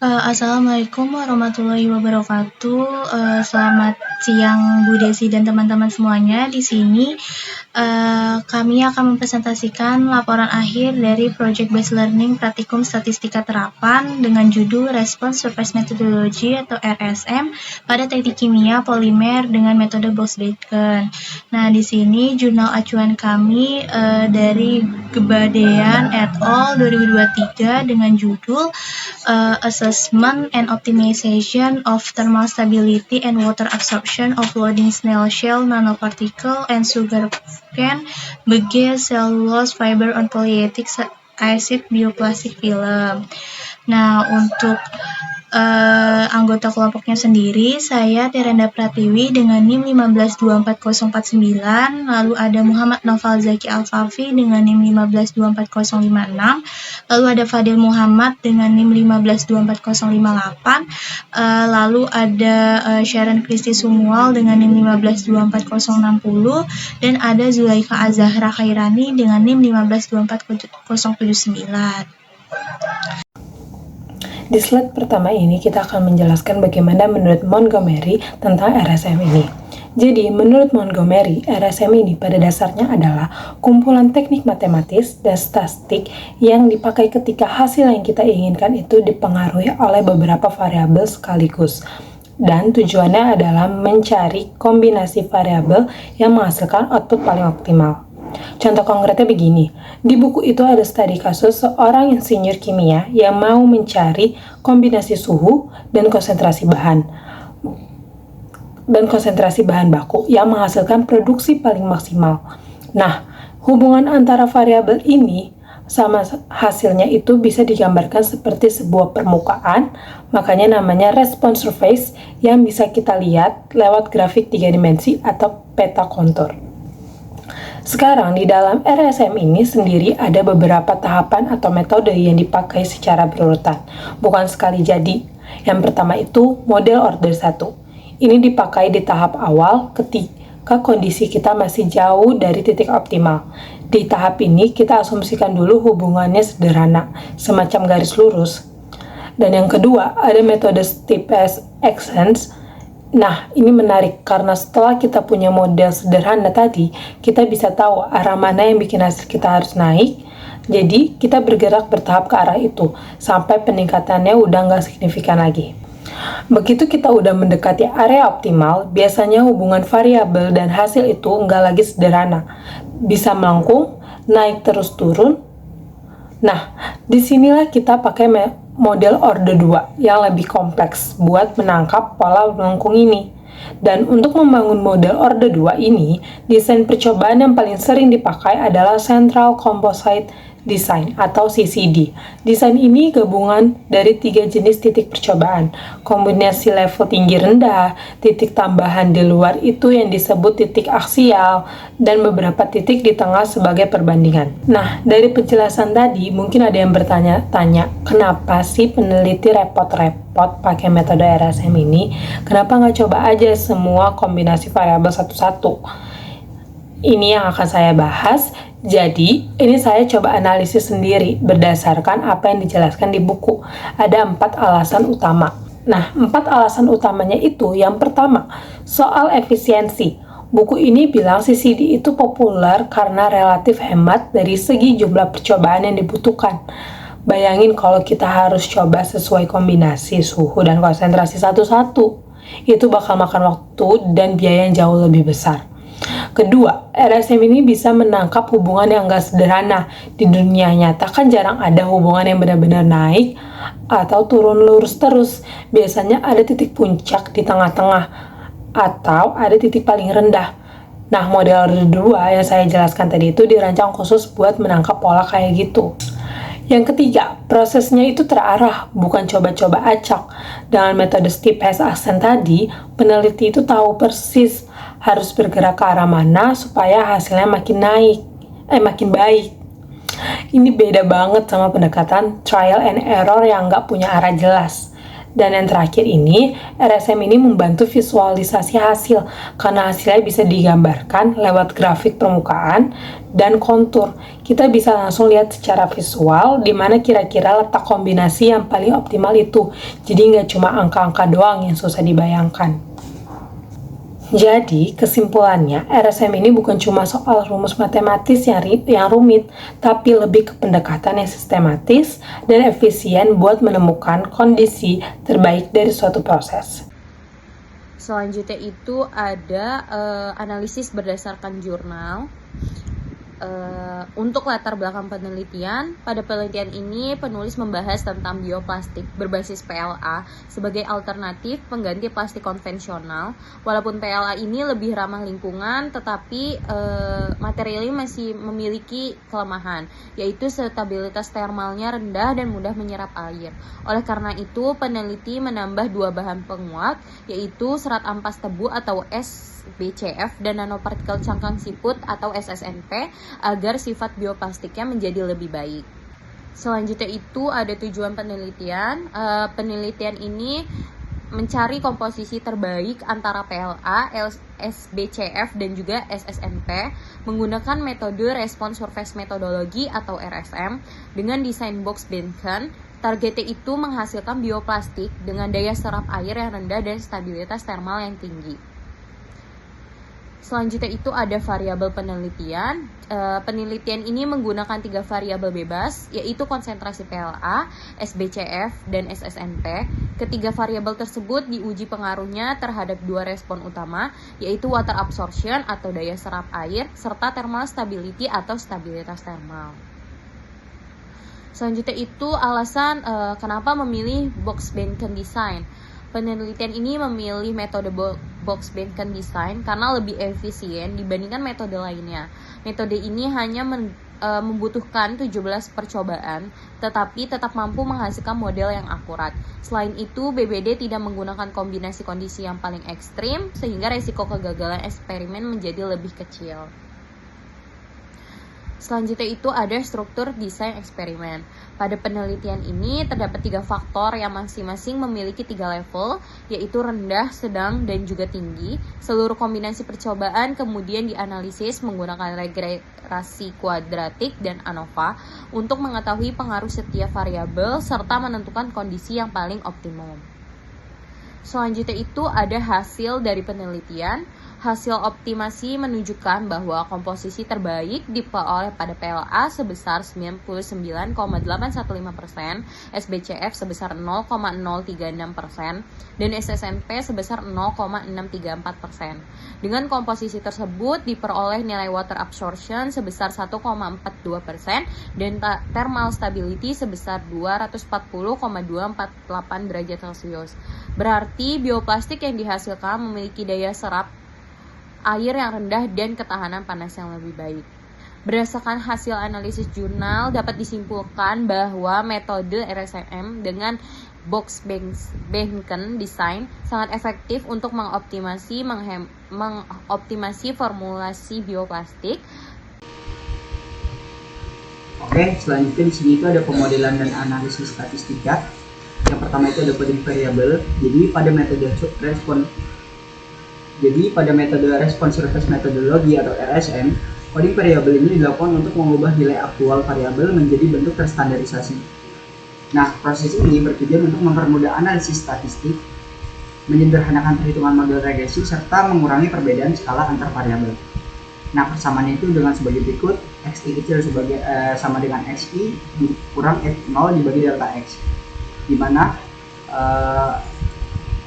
Assalamualaikum warahmatullahi wabarakatuh. Selamat siang Bu Desi dan teman-teman semuanya. Di sini kami akan mempresentasikan laporan akhir dari Project Based Learning Praktikum Statistika Terapan dengan judul Response Surface Methodology atau RSM pada teknik kimia polimer dengan metode Bosch-Bacon. Nah, di sini jurnal acuan kami dari Gebadean et al. 2023 dengan judul Assessment and Optimization of Thermal Stability and Water Absorption of Loading Snail Shell Nanoparticle and Sugarcane Bagasse Cellulose Fiber on Polyethylene Acid Bioplastic Film. Nah, untuk anggota kelompoknya sendiri, saya Tiranda Pratiwi dengan NIM 1524049, lalu ada Muhammad Noval Zaki Alfafi dengan NIM 1524056, lalu ada Fadil Muhammad dengan NIM 1524058, lalu ada Sharon Kristi Sumual dengan NIM 1524060, dan ada Zulaika Azahra Khairani dengan NIM 1524079. Di slide pertama ini kita akan menjelaskan bagaimana menurut Montgomery tentang RSM ini. Jadi, menurut Montgomery, RSM ini pada dasarnya adalah kumpulan teknik matematis dan statistik yang dipakai ketika hasil yang kita inginkan itu dipengaruhi oleh beberapa variabel sekaligus. Dan tujuannya adalah mencari kombinasi variabel yang menghasilkan output paling optimal. Contoh konkretnya begini, di buku itu ada studi kasus seorang insinyur kimia yang mau mencari kombinasi suhu dan konsentrasi bahan baku yang menghasilkan produksi paling maksimal. Nah, hubungan antara variabel ini sama hasilnya itu bisa digambarkan seperti sebuah permukaan, makanya namanya response surface yang bisa kita lihat lewat grafik 3 dimensi atau peta kontur. Sekarang di dalam RSM ini sendiri ada beberapa tahapan atau metode yang dipakai secara berurutan, bukan sekali jadi. Yang pertama itu model order 1. Ini dipakai di tahap awal ketika kondisi kita masih jauh dari titik optimal. Di tahap ini kita asumsikan dulu hubungannya sederhana, semacam garis lurus. Dan yang kedua ada metode Steepest Ascent. Nah, ini menarik karena setelah kita punya model sederhana tadi, kita bisa tahu arah mana yang bikin hasil kita harus naik. Jadi, kita bergerak bertahap ke arah itu, sampai peningkatannya udah nggak signifikan lagi. Begitu kita udah mendekati area optimal, biasanya hubungan variabel dan hasil itu nggak lagi sederhana. Bisa melengkung, naik terus turun. Nah, disinilah kita pakai model order 2 yang lebih kompleks buat menangkap pola melengkung ini. Dan untuk membangun model order 2 ini, desain percobaan yang paling sering dipakai adalah Central Composite Design atau CCD. Desain ini gabungan dari 3 jenis titik percobaan, kombinasi level tinggi rendah, titik tambahan di luar itu yang disebut titik aksial, dan beberapa titik di tengah sebagai perbandingan. Nah, dari penjelasan tadi mungkin ada yang bertanya-tanya, kenapa sih peneliti repot-repot pakai metode RSM ini? Kenapa nggak coba aja semua kombinasi variabel satu-satu? Ini yang akan saya bahas. Jadi, ini saya coba analisis sendiri berdasarkan apa yang dijelaskan di buku. Ada 4 alasan utama. Nah, 4 alasan utamanya itu, yang pertama, soal efisiensi. Buku ini bilang CCD itu populer karena relatif hemat dari segi jumlah percobaan yang dibutuhkan. Bayangin kalau kita harus coba sesuai kombinasi suhu dan konsentrasi satu-satu. Itu bakal makan waktu dan biaya yang jauh lebih besar. Kedua, RSM ini bisa menangkap hubungan yang nggak sederhana. Di dunia nyata kan jarang ada hubungan yang benar-benar naik atau turun lurus terus. Biasanya ada titik puncak di tengah-tengah atau ada titik paling rendah. Nah, model order 2 yang saya jelaskan tadi itu dirancang khusus buat menangkap pola kayak gitu. Yang ketiga, prosesnya itu terarah, bukan coba-coba acak. Dengan metode Steepest Ascent tadi, peneliti itu tahu persis harus bergerak ke arah mana supaya hasilnya makin baik. Ini beda banget sama pendekatan trial and error yang nggak punya arah jelas. Dan yang terakhir ini, RSM ini membantu visualisasi hasil, karena hasilnya bisa digambarkan lewat grafik permukaan dan kontur. Kita bisa langsung lihat secara visual di mana kira-kira letak kombinasi yang paling optimal itu. Jadi nggak cuma angka-angka doang yang susah dibayangkan. Jadi, kesimpulannya, RSM ini bukan cuma soal rumus matematis yang rumit, tapi lebih ke pendekatan yang sistematis dan efisien buat menemukan kondisi terbaik dari suatu proses. Selanjutnya itu ada analisis berdasarkan jurnal. Untuk latar belakang penelitian, pada penelitian ini penulis membahas tentang bioplastik berbasis PLA sebagai alternatif pengganti plastik konvensional. Walaupun PLA ini lebih ramah lingkungan, tetapi material ini masih memiliki kelemahan, yaitu stabilitas termalnya rendah dan mudah menyerap air. Oleh karena itu, peneliti menambah 2 bahan penguat, yaitu serat ampas tebu atau SBCF dan nanopartikel cangkang siput atau SSNP agar sifat bioplastiknya menjadi lebih baik. Selanjutnya itu ada tujuan penelitian. Penelitian ini mencari komposisi terbaik antara PLA, SBCF dan juga SSNP menggunakan metode Response Surface Methodology atau RSM dengan desain box Benken. Targetnya itu menghasilkan bioplastik dengan daya serap air yang rendah dan stabilitas termal yang tinggi. Selanjutnya itu ada variabel penelitian. Penelitian ini menggunakan 3 variabel bebas, yaitu konsentrasi PLA, SBCF, dan SSNP. Ketiga variabel tersebut diuji pengaruhnya terhadap 2 respon utama, yaitu water absorption atau daya serap air, serta thermal stability atau stabilitas termal. Selanjutnya itu alasan kenapa memilih box Benken design. Penelitian ini memilih metode box Benken design karena lebih efisien dibandingkan metode lainnya. Metode ini hanya membutuhkan 17 percobaan, tetapi tetap mampu menghasilkan model yang akurat. Selain itu, BBD tidak menggunakan kombinasi kondisi yang paling ekstrim, sehingga resiko kegagalan eksperimen menjadi lebih kecil. Selanjutnya itu ada struktur desain eksperimen. Pada penelitian ini terdapat 3 faktor yang masing-masing memiliki 3 level, yaitu rendah, sedang, dan juga tinggi. Seluruh kombinasi percobaan kemudian dianalisis menggunakan regresi kuadratik dan ANOVA untuk mengetahui pengaruh setiap variabel serta menentukan kondisi yang paling optimum. Selanjutnya itu ada hasil dari penelitian. Hasil optimasi menunjukkan bahwa komposisi terbaik diperoleh pada PLA sebesar 99,815%, SBCF sebesar 0,036%, dan SSNP sebesar 0,634%. Dengan komposisi tersebut diperoleh nilai water absorption sebesar 1,42% dan thermal stability sebesar 240,248 derajat Celcius. Berarti bioplastik yang dihasilkan memiliki daya serap air yang rendah dan ketahanan panas yang lebih baik. Berdasarkan hasil analisis jurnal, dapat disimpulkan bahwa metode RSM dengan box Benken design sangat efektif untuk mengoptimasi formulasi bioplastik. Oke, selanjutnya di sini itu ada pemodelan dan analisis statistika. Yang pertama itu ada coding variable. Jadi pada metode Response Surface Methodology atau RSM, coding variabel ini dilakukan untuk mengubah nilai aktual variabel menjadi bentuk terstandarisasi. Nah, proses ini bertujuan untuk mempermudah analisis statistik, menyederhanakan perhitungan model regresi, serta mengurangi perbedaan skala antar variabel. Nah, persamaannya itu dengan sebagai berikut: XI kecil sama dengan XI kurang F0 dibagi delta X, di mana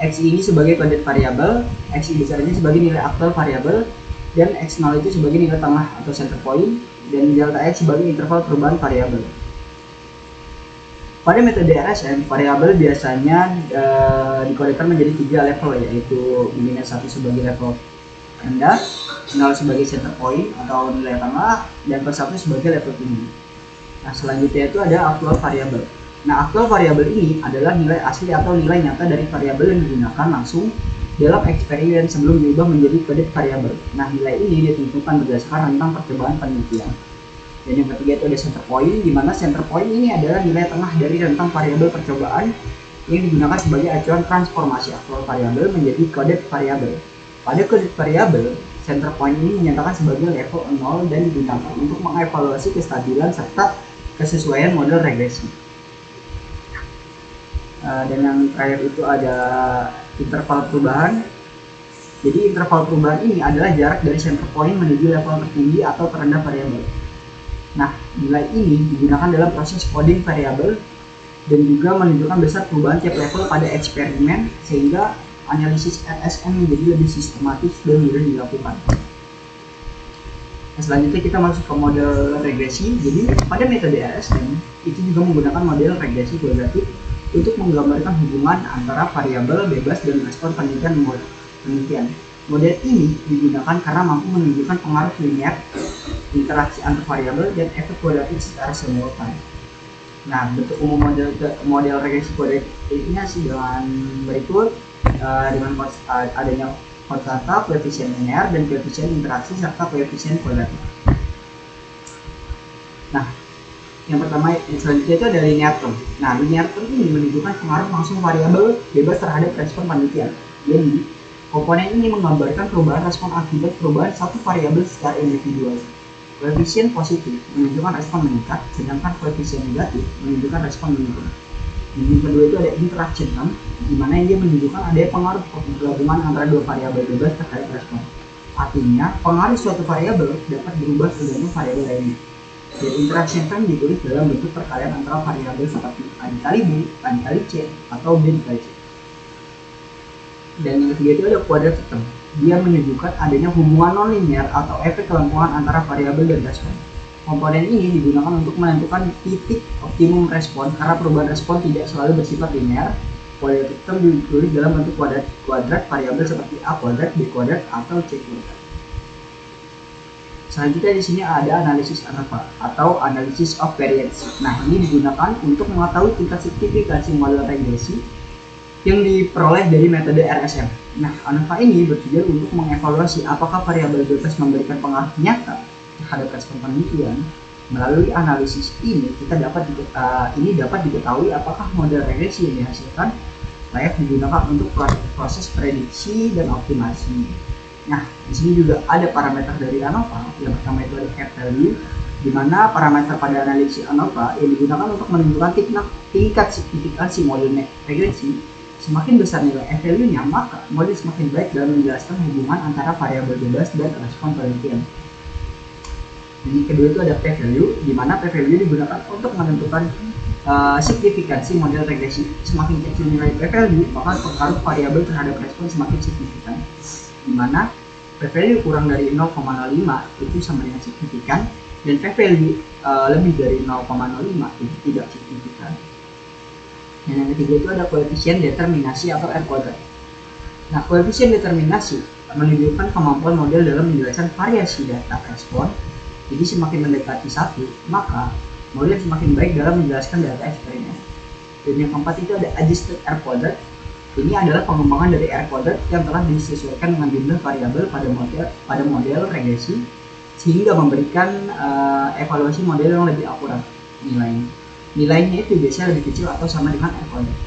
XI ini sebagai kode variabel, XI besarnya sebagai nilai aktual variabel, dan X0 itu sebagai nilai tengah atau center point, dan delta X sebagai interval perubahan variabel. Pada metode RSM, variabel biasanya dikodekan menjadi 3 level, yaitu minus 1 sebagai level rendah, 0 sebagai center point atau nilai tengah, dan plus 1 sebagai level tinggi. Nah, selanjutnya itu ada aktual variabel. Nah, aktual variabel ini adalah nilai asli atau nilai nyata dari variabel yang digunakan langsung dalam eksperimen sebelum diubah menjadi kode variabel. Nah, nilai ini ditentukan berdasarkan rentang percobaan penelitian. Dan yang ketiga itu ada center point, di mana center point ini adalah nilai tengah dari rentang variabel percobaan yang digunakan sebagai acuan transformasi aktual variabel menjadi kode variabel. Pada kode variabel, center point ini dinyatakan sebagai level 0 dan digunakan untuk mengevaluasi kestabilan serta kesesuaian model regresi. Dan yang terakhir itu ada interval perubahan. Jadi interval perubahan ini adalah jarak dari center point menuju level tertinggi atau terendah variabel. Nah, nilai ini digunakan dalam proses coding variabel dan juga menunjukkan besar perubahan tiap level pada eksperimen, sehingga analisis RSM menjadi lebih sistematis dan mudah dilakukan. Nah, selanjutnya kita masuk ke model regresi. Jadi pada metode RSM itu juga menggunakan model regresi kualitatif untuk menggambarkan hubungan antara variabel bebas dan respon penelitian. Model ini digunakan karena mampu menunjukkan pengaruh linear, interaksi antar variabel, dan efek kualitatif secara simultan. Nah, bentuk umum model regresi kualitatifnya sih dengan berikut, dengan adanya konstanta, koefisien linear, dan koefisien interaksi serta koefisien kualitatif. Nah, yang pertama selanjutnya itu ada linear term. Nah, linear term ini menunjukkan pengaruh langsung variabel bebas terhadap respon penelitian. Jadi, komponen ini menggambarkan perubahan respon akibat perubahan satu variabel secara individual. Koefisien positif menunjukkan respon meningkat, sedangkan koefisien negatif menunjukkan respon menurun. Yang kedua itu ada interaction term, di mana dia menunjukkan adanya pengaruh gabungan antara dua variabel bebas terhadap respon. Artinya, pengaruh suatu variabel dapat berubah tergantung variabel lainnya. Dan interaction term ditulis dalam bentuk perkalian antara variabel seperti A dikali B, A dikali C, atau B dikali C. Dan yang ketiga itu ada quadratic term. Dia menunjukkan adanya hubungan nonlinear atau efek kelengkungan antara variabel dan respon. Komponen ini digunakan untuk menentukan titik optimum respon karena perubahan respon tidak selalu bersifat linear. Quadratic term ditulis dalam bentuk kuadrat variabel seperti A kuadrat, B kuadrat, atau C kuadrat. Selanjutnya di sini ada analisis ANOVA atau analysis of variance. Nah, ini digunakan untuk mengetahui tingkat signifikansi model regresi yang diperoleh dari metode RSM. Nah, ANOVA ini bertujuan untuk mengevaluasi apakah variabel bebas memberikan pengaruh nyata terhadap respon penelitian. Melalui analisis ini, kita dapat diketahui apakah model regresi yang dihasilkan layak digunakan untuk proses prediksi dan optimasi. Nah, di sini juga ada parameter dari ANOVA. Yang pertama itu ada F-value, di mana parameter pada analisis ANOVA yang digunakan untuk menentukan tingkat signifikansi model regresi. Semakin besar nilai F-value-nya, maka model semakin baik dalam menjelaskan hubungan antara variabel bebas dan respon penelitian. Yang kedua itu ada P-value, di mana P-value digunakan untuk menentukan signifikansi model regresi. Semakin kecil nilai P-value, maka pengaruh variabel terhadap respon semakin signifikan. Di mana P-value kurang dari 0,05 itu sama dengan signifikan, dan P-value lebih dari 0,05 itu tidak signifikan. Dan yang ketiga itu ada koefisien determinasi atau R kuadrat. Nah, koefisien determinasi menunjukkan kemampuan model dalam menjelaskan variasi data respon. Jadi semakin mendekati 1, maka model semakin baik dalam menjelaskan data eksperimen. Dan yang keempat itu ada adjusted R kuadrat. Ini adalah pengembangan dari R kuadrat yang telah disesuaikan dengan jumlah variabel pada model regresi, sehingga memberikan evaluasi model yang lebih akurat nilainya itu biasanya lebih kecil atau sama dengan R kuadrat.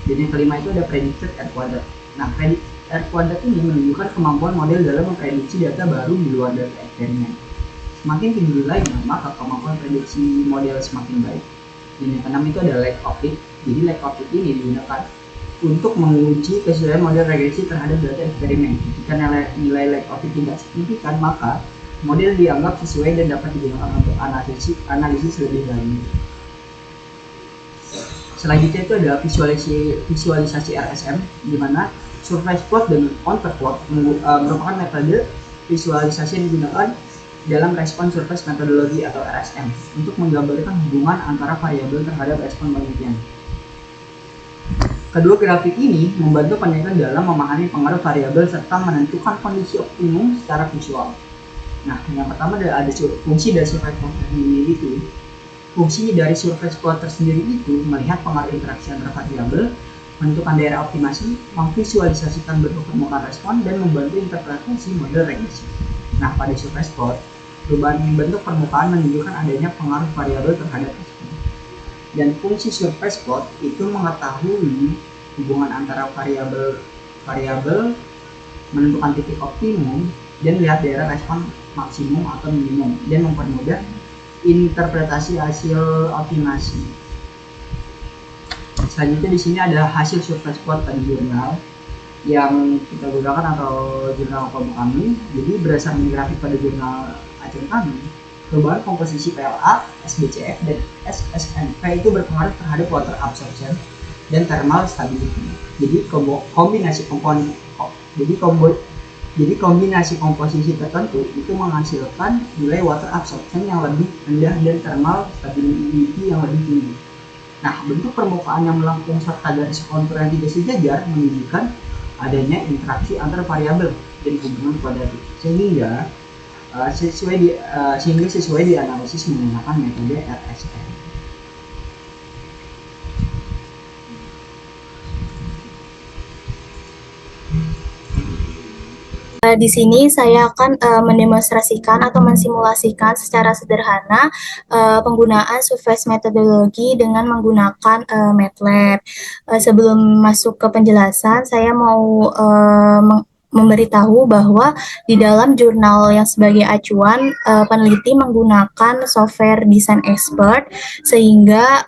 Dan yang kelima itu ada predicted R kuadrat. Nah, predicted R kuadrat ini menunjukkan kemampuan model dalam memprediksi data baru di luar data eksperimen. Semakin tinggi nilainya, maka kemampuan prediksi model semakin baik. Dan yang keenam itu ada lag of fit. Jadi lag of fit ini digunakan untuk menguji kesesuaian model regresi terhadap data eksperimen. Jika nilai lag of fit tidak signifikan, maka model dianggap sesuai dan dapat digunakan untuk analisis lebih lanjut. Selanjutnya itu ada visualisasi RSM, di mana surface plot dan contour plot merupakan metode visualisasi yang digunakan dalam respon surface metodologi atau RSM untuk menggambarkan hubungan antara variabel terhadap respon penelitian. Kedua grafik ini membantu penelitian dalam memahami pengaruh variabel serta menentukan kondisi optimum secara visual. Nah, yang pertama ada fungsi dari surface plot ini itu. Fungsi dari surface plot tersendiri itu melihat pengaruh interaksi antara variabel, menentukan daerah optimasi, memvisualisasikan bentuk permukaan respon, dan membantu interpretasi model regresi. Nah, pada surface plot, perubahan bentuk permukaan menunjukkan adanya pengaruh variabel terhadap respon. Dan fungsi surface plot itu mengetahui hubungan antara variabel menentukan titik optimum dan lihat daerah respon maksimum atau minimum, dan mempermudah interpretasi hasil optimasi. Selanjutnya di sini ada hasil survei squad pada jurnal yang kita gunakan atau jurnal kelompok kami. Jadi berdasarkan grafik pada jurnal acuan kami, perubahan komposisi PLA, SBCF, dan SSNP itu berpengaruh terhadap water absorption dan thermal stability. Jadi kombinasi komposisi tertentu itu menghasilkan nilai water absorption yang lebih rendah dan thermal stability yang lebih tinggi. Nah, bentuk permukaan yang melengkung serta garis kontur yang tidak sejajar menunjukkan adanya interaksi antar variabel dan hubungan kuadratik, sehingga sesuai di analisis menggunakan metode RSM. Di sini saya akan mendemonstrasikan atau mensimulasikan secara sederhana penggunaan surface metodologi dengan menggunakan MATLAB. Sebelum masuk ke penjelasan, saya mau memberitahu bahwa di dalam jurnal yang sebagai acuan peneliti menggunakan software Design Expert, sehingga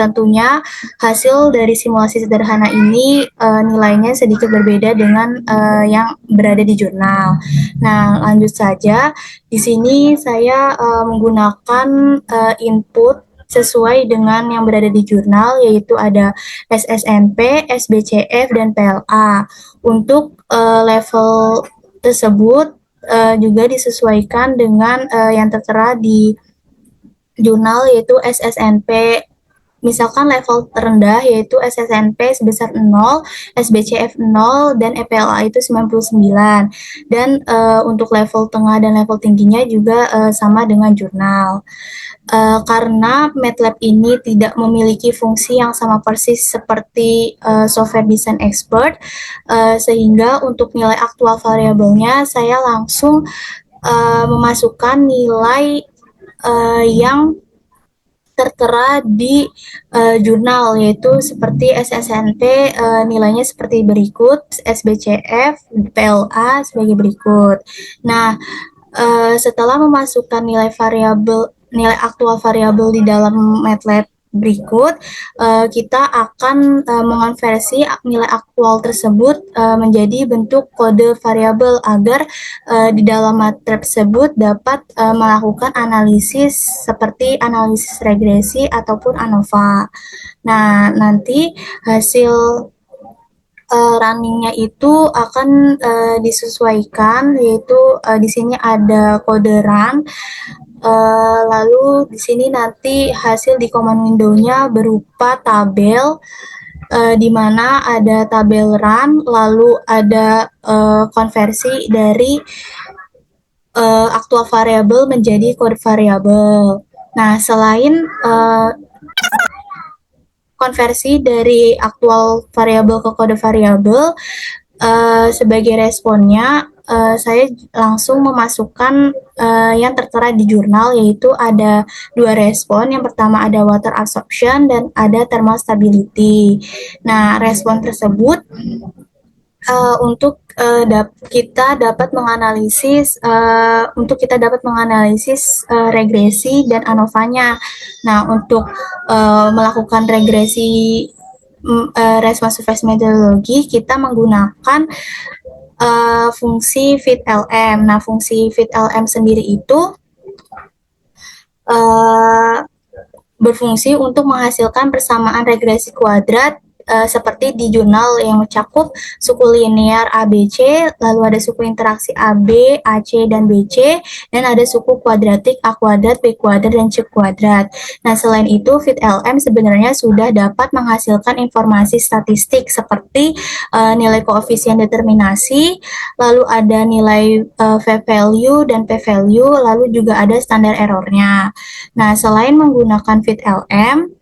tentunya hasil dari simulasi sederhana ini nilainya sedikit berbeda dengan yang berada di jurnal. Nah, lanjut saja. Di sini saya menggunakan input sesuai dengan yang berada di jurnal, yaitu ada SSNP, SBCF, dan PLA. Untuk level tersebut juga disesuaikan dengan yang tertera di jurnal, yaitu SSNP. Misalkan level terendah yaitu SSNP sebesar 0, SBCF 0, dan EPLA itu 99. Dan untuk level tengah dan level tingginya juga sama dengan jurnal. Karena MATLAB ini tidak memiliki fungsi yang sama persis seperti software Design Expert, sehingga untuk nilai aktual variabelnya saya langsung memasukkan nilai yang tertera di jurnal, yaitu seperti SSNP nilainya seperti berikut, SBCF, PLA sebagai berikut. Nah, setelah memasukkan nilai aktual variabel di dalam MATLAB berikut, kita akan mengonversi nilai aktual tersebut menjadi bentuk kode variabel agar di dalam MATLAB tersebut dapat melakukan analisis seperti analisis regresi ataupun ANOVA. Nah, nanti hasil runningnya itu akan disesuaikan, yaitu di sini ada kode run. Lalu di sini nanti hasil di command window-nya berupa tabel, di mana ada tabel run, lalu ada konversi dari aktual variabel menjadi kode variabel. Nah, selain konversi dari aktual variabel ke kode variabel, sebagai responnya saya langsung memasukkan yang tertera di jurnal, yaitu ada 2 respon. Yang pertama ada water absorption dan ada thermal stability. Nah, respon tersebut untuk kita dapat menganalisis regresi dan ANOVA-nya. Nah, untuk melakukan regresi respon surface methodology, kita menggunakan fungsi fitlm. Nah, fungsi fitlm sendiri itu berfungsi untuk menghasilkan persamaan regresi kuadrat seperti di jurnal yang mencakup suku linear ABC, lalu ada suku interaksi AB, AC, dan BC, dan ada suku kuadratik A kuadrat, B kuadrat, dan C kuadrat. Nah, selain itu, fitlm sebenarnya sudah dapat menghasilkan informasi statistik seperti nilai koefisien determinasi, lalu ada nilai v-value dan p-value, lalu juga ada standar errornya. Nah, selain menggunakan fitlm,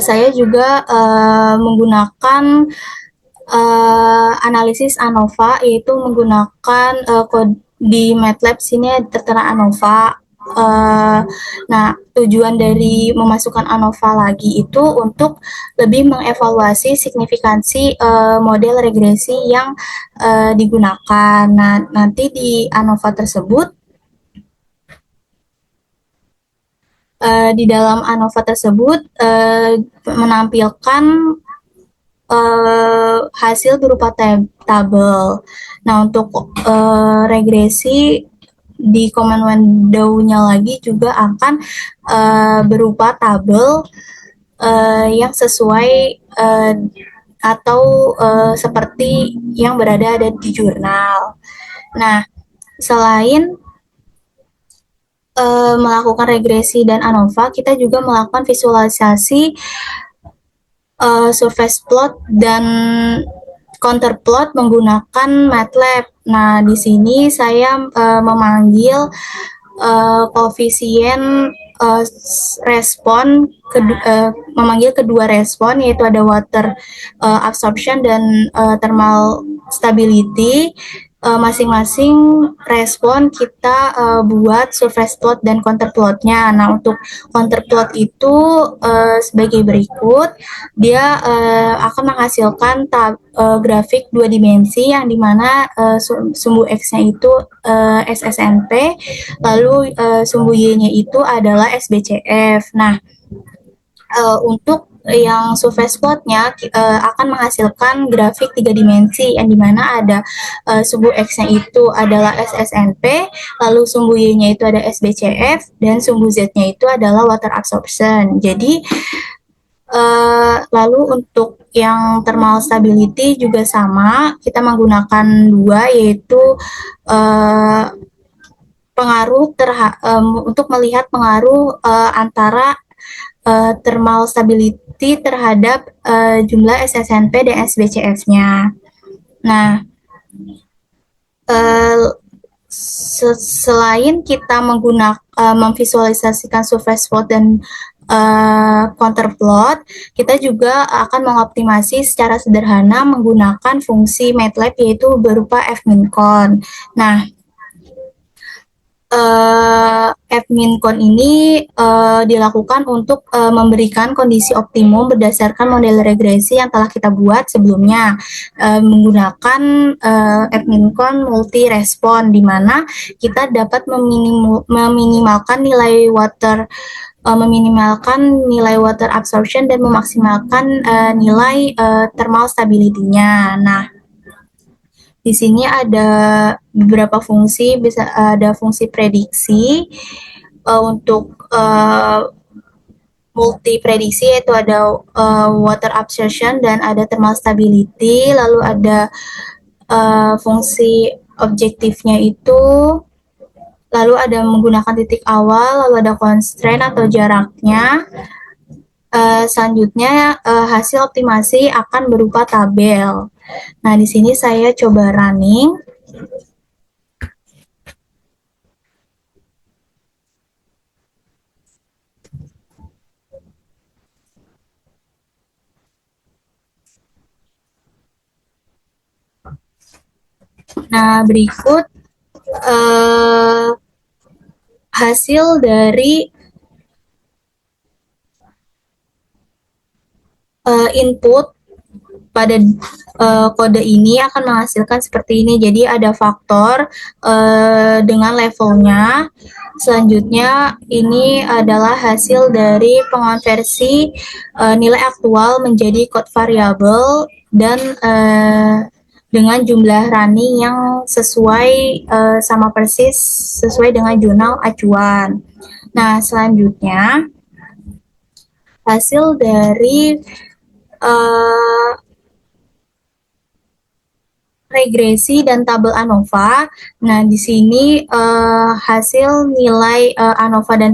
saya juga menggunakan analisis ANOVA, yaitu menggunakan kode di MATLAB sini tertera ANOVA. Nah, tujuan dari memasukkan ANOVA lagi itu untuk lebih mengevaluasi signifikansi model regresi yang digunakan. Nah, nanti di ANOVA tersebut, di dalam ANOVA tersebut menampilkan hasil berupa tabel. Nah, untuk regresi di command window-nya lagi juga akan berupa tabel yang sesuai atau seperti yang ada di jurnal. Nah, selain melakukan regresi dan ANOVA, kita juga melakukan visualisasi surface plot dan counter plot menggunakan MATLAB. Nah, di sini saya memanggil koefisien respon memanggil kedua respon, yaitu ada water absorption dan thermal stability. Masing-masing respon kita buat surface plot dan counter plotnya. Nah, untuk counter plot itu sebagai berikut, dia akan menghasilkan grafik dua dimensi yang dimana sumbu X-nya itu SSNP, lalu sumbu Y-nya itu adalah SBCF. Nah, untuk yang surface plotnya akan menghasilkan grafik tiga dimensi yang dimana ada sumbu X-nya itu adalah SSNP, lalu sumbu Y-nya itu ada SBCF, dan sumbu Z-nya itu adalah water absorption. Jadi lalu untuk yang thermal stability juga sama, kita menggunakan dua, yaitu pengaruh untuk melihat pengaruh antara thermal stability terhadap jumlah SSNP dan SBCF-nya. Nah, selain kita memvisualisasikan surface plot dan counter plot, kita juga akan mengoptimasi secara sederhana menggunakan fungsi MATLAB, yaitu berupa fmincon. Nah, fmincon ini dilakukan untuk memberikan kondisi optimum berdasarkan model regresi yang telah kita buat sebelumnya menggunakan fmincon multi respon, di mana kita dapat meminimalkan nilai water absorption dan memaksimalkan nilai thermal stability-nya. Nah, di sini ada beberapa fungsi, bisa ada fungsi prediksi untuk multi prediksi, yaitu ada water absorption dan ada thermal stability, lalu ada fungsi objektifnya itu, lalu ada menggunakan titik awal, lalu ada constraint atau jaraknya. Selanjutnya hasil optimasi akan berupa tabel. Nah, di sini saya coba running. Nah, berikut hasil dari input pada kode ini akan menghasilkan seperti ini. Jadi ada faktor dengan levelnya. Selanjutnya ini adalah hasil dari pengonversi nilai aktual menjadi code variabel dan dengan jumlah running yang sesuai sama persis sesuai dengan jurnal acuan. Nah, selanjutnya hasil dari regresi dan tabel ANOVA. Nah, di sini hasil nilai ANOVA dan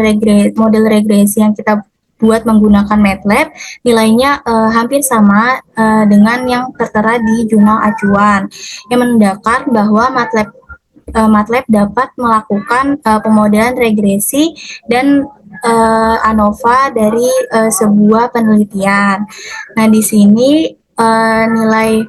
model regresi yang kita buat menggunakan MATLAB, nilainya hampir sama dengan yang tertera di jurnal acuan, yang menandakan bahwa MATLAB dapat melakukan pemodelan regresi dan ANOVA dari sebuah penelitian. Nah, di sini nilai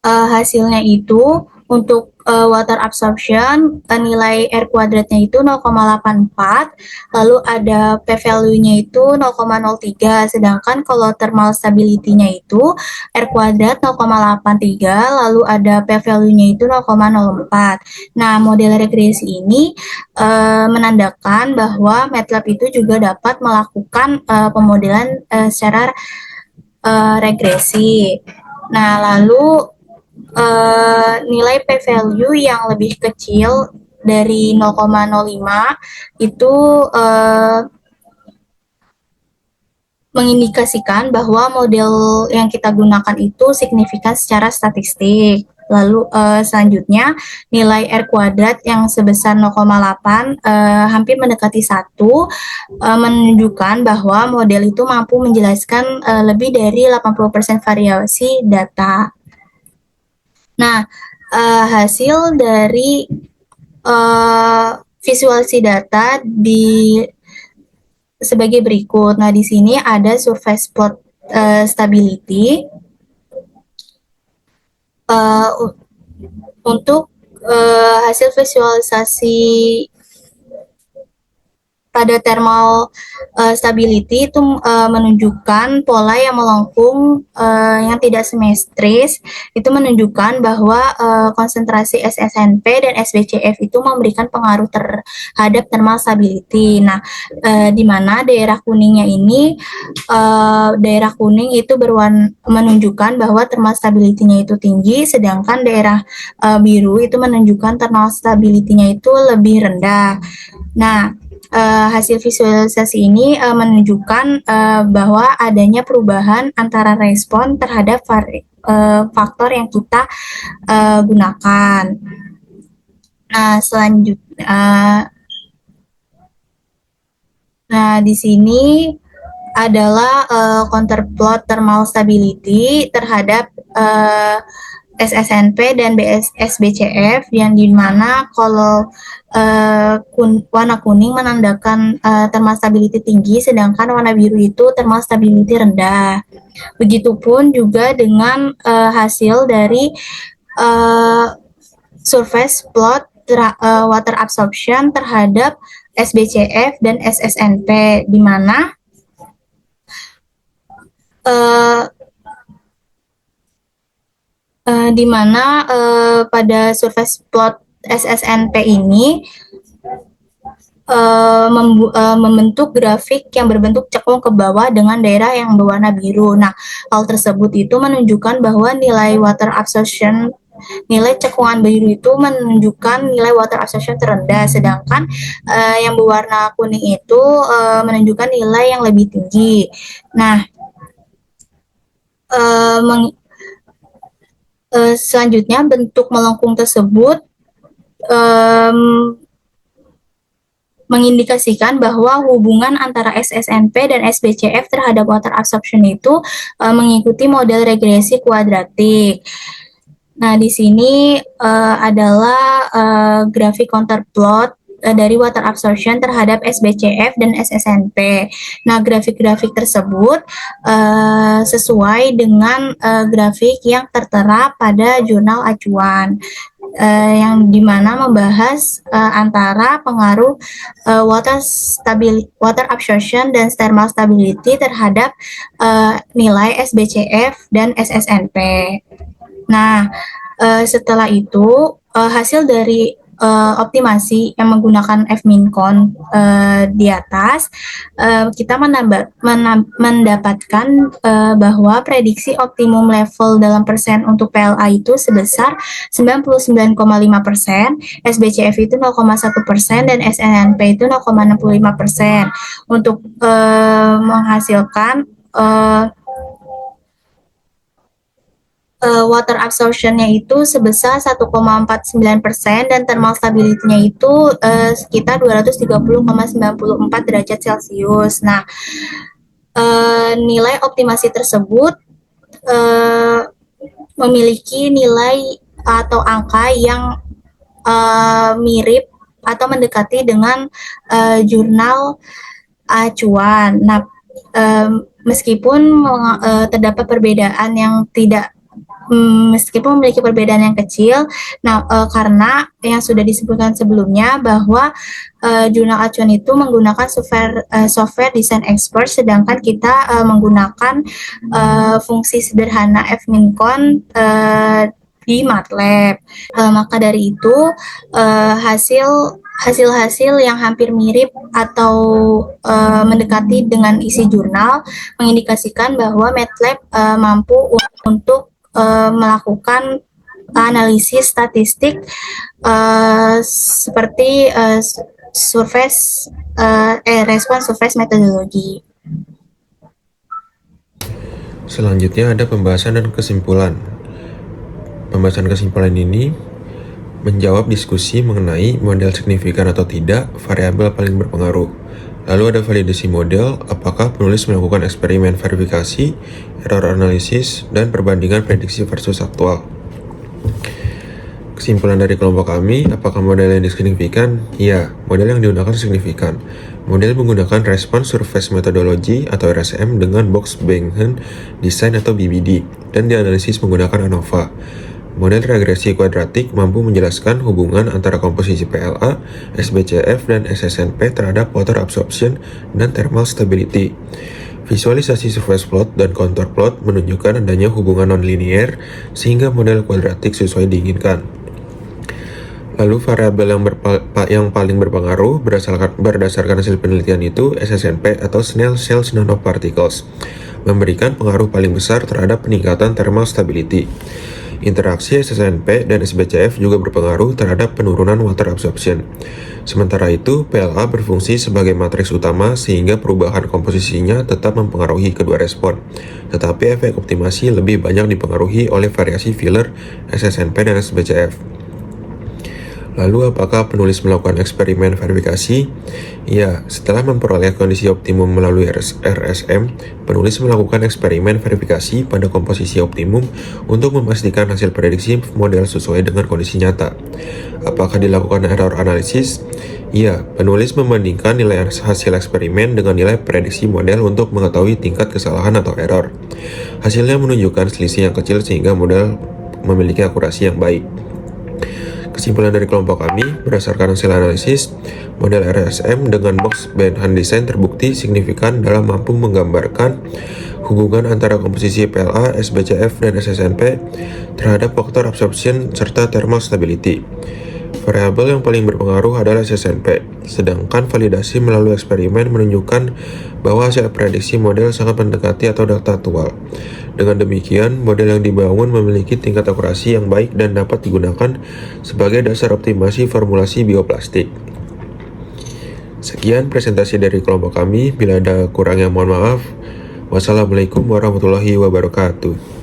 hasilnya itu Untuk water absorption, nilai R kuadratnya itu 0,84, lalu ada P value-nya itu 0,03, sedangkan kalau thermal stability-nya itu R kuadrat 0,83, lalu ada P value-nya itu 0,04. Nah, model regresi ini menandakan bahwa MATLAB itu juga dapat melakukan pemodelan secara regresi. Nah, lalu nilai P value yang lebih kecil dari 0,05 itu mengindikasikan bahwa model yang kita gunakan itu signifikan secara statistik. Lalu selanjutnya nilai R kuadrat yang sebesar 0,8 hampir mendekati 1 menunjukkan bahwa model itu mampu menjelaskan lebih dari 80% variasi data. Nah, hasil dari visualisasi data sebagai berikut. Nah, di sini ada surface plot stability untuk hasil visualisasi pada thermal stability itu menunjukkan pola yang melengkung yang tidak simetris, itu menunjukkan bahwa konsentrasi SSNP dan SBCF itu memberikan pengaruh terhadap thermal stability. Nah, di mana daerah kuningnya ini, daerah kuning itu menunjukkan bahwa thermal stability-nya itu tinggi, sedangkan daerah biru itu menunjukkan thermal stability-nya itu lebih rendah. Nah, hasil visualisasi ini menunjukkan bahwa adanya perubahan antara respon terhadap faktor yang kita gunakan. Nah, selanjutnya, di sini adalah counterplot thermal stability terhadap SSNP dan SBCF, yang dimana kalau warna kuning menandakan thermal stability tinggi, sedangkan warna biru itu thermal stability rendah. Begitupun juga dengan hasil dari surface plot water absorption terhadap SBCF dan SSNP, di mana pada surface plot SSNP ini membentuk grafik yang berbentuk cekung ke bawah dengan daerah yang berwarna biru. Nah, hal tersebut itu menunjukkan bahwa nilai water absorption, nilai cekungan biru itu menunjukkan nilai water absorption terendah, sedangkan yang berwarna kuning itu menunjukkan nilai yang lebih tinggi. Nah, selanjutnya bentuk melengkung tersebut mengindikasikan bahwa hubungan antara SSNP dan SBCF terhadap water absorption itu mengikuti model regresi kuadratik. Nah, di sini adalah grafik counterplot dari water absorption terhadap SBCF dan SSNP. Nah, grafik-grafik tersebut sesuai dengan grafik yang tertera pada jurnal acuan, yang dimana membahas antara pengaruh water absorption dan thermal stability terhadap nilai SBCF dan SSNP. Nah, setelah itu hasil dari optimasi yang menggunakan F-min-con di atas, kita mendapatkan bahwa prediksi optimum level dalam persen untuk PLA itu sebesar 99,5%, SBCF itu 0,1%, dan SNNP itu 0,65%, untuk menghasilkan water absorption-nya itu sebesar 1,49% dan thermal stability-nya itu sekitar 230,94 derajat Celcius. Nah, nilai optimasi tersebut memiliki nilai atau angka yang mirip atau mendekati dengan jurnal acuan. Nah, meskipun terdapat perbedaan yang tidak meskipun memiliki perbedaan yang kecil. Nah, karena yang sudah disebutkan sebelumnya bahwa jurnal acuan itu menggunakan software design expert, sedangkan kita menggunakan fungsi sederhana fmincon di MATLAB. Maka dari itu hasil-hasil yang hampir mirip atau mendekati dengan isi jurnal mengindikasikan bahwa MATLAB mampu untuk melakukan analisis statistik seperti response surface methodology. Selanjutnya ada pembahasan dan kesimpulan. Pembahasan kesimpulan ini menjawab diskusi mengenai model signifikan atau tidak, variabel paling berpengaruh. Lalu ada validasi model, apakah penulis melakukan eksperimen verifikasi, error analisis, dan perbandingan prediksi versus aktual. Kesimpulan dari kelompok kami, apakah model yang signifikan? Ya, model yang digunakan signifikan. Model menggunakan Response Surface Methodology atau RSM dengan Box Bayesian Design atau BBD, dan dianalisis menggunakan ANOVA. Model regresi kuadratik mampu menjelaskan hubungan antara komposisi PLA, SBCF, dan SSNP terhadap water absorption dan thermal stability. Visualisasi surface plot dan contour plot menunjukkan adanya hubungan nonlinear sehingga model kuadratik sesuai diinginkan. Lalu variabel yang paling berpengaruh berdasarkan hasil penelitian itu SSNP atau Snell Cells Nanoparticles, memberikan pengaruh paling besar terhadap peningkatan thermal stability. Interaksi SSNP dan SBCF juga berpengaruh terhadap penurunan water absorption. Sementara itu, PLA berfungsi sebagai matriks utama sehingga perubahan komposisinya tetap mempengaruhi kedua respon. Tetapi efek optimasi lebih banyak dipengaruhi oleh variasi filler SSNP dan SBCF. Lalu apakah penulis melakukan eksperimen verifikasi? Ya, setelah memperoleh kondisi optimum melalui RSM, penulis melakukan eksperimen verifikasi pada komposisi optimum untuk memastikan hasil prediksi model sesuai dengan kondisi nyata. Apakah dilakukan error analisis? Ya, penulis membandingkan nilai hasil eksperimen dengan nilai prediksi model untuk mengetahui tingkat kesalahan atau error. Hasilnya menunjukkan selisih yang kecil sehingga model memiliki akurasi yang baik. Kesimpulan dari kelompok kami, berdasarkan hasil analisis, model RSM dengan Box Bayesian Design terbukti signifikan dalam mampu menggambarkan hubungan antara komposisi PLA, SBCF, dan SSNP terhadap faktor absorption serta thermal stability. Variabel yang paling berpengaruh adalah SSNP, sedangkan validasi melalui eksperimen menunjukkan bahwa hasil prediksi model sangat mendekati atau data aktual. Dengan demikian, model yang dibangun memiliki tingkat akurasi yang baik dan dapat digunakan sebagai dasar optimasi formulasi bioplastik. Sekian presentasi dari kelompok kami. Bila ada kurangnya mohon maaf. Wassalamualaikum warahmatullahi wabarakatuh.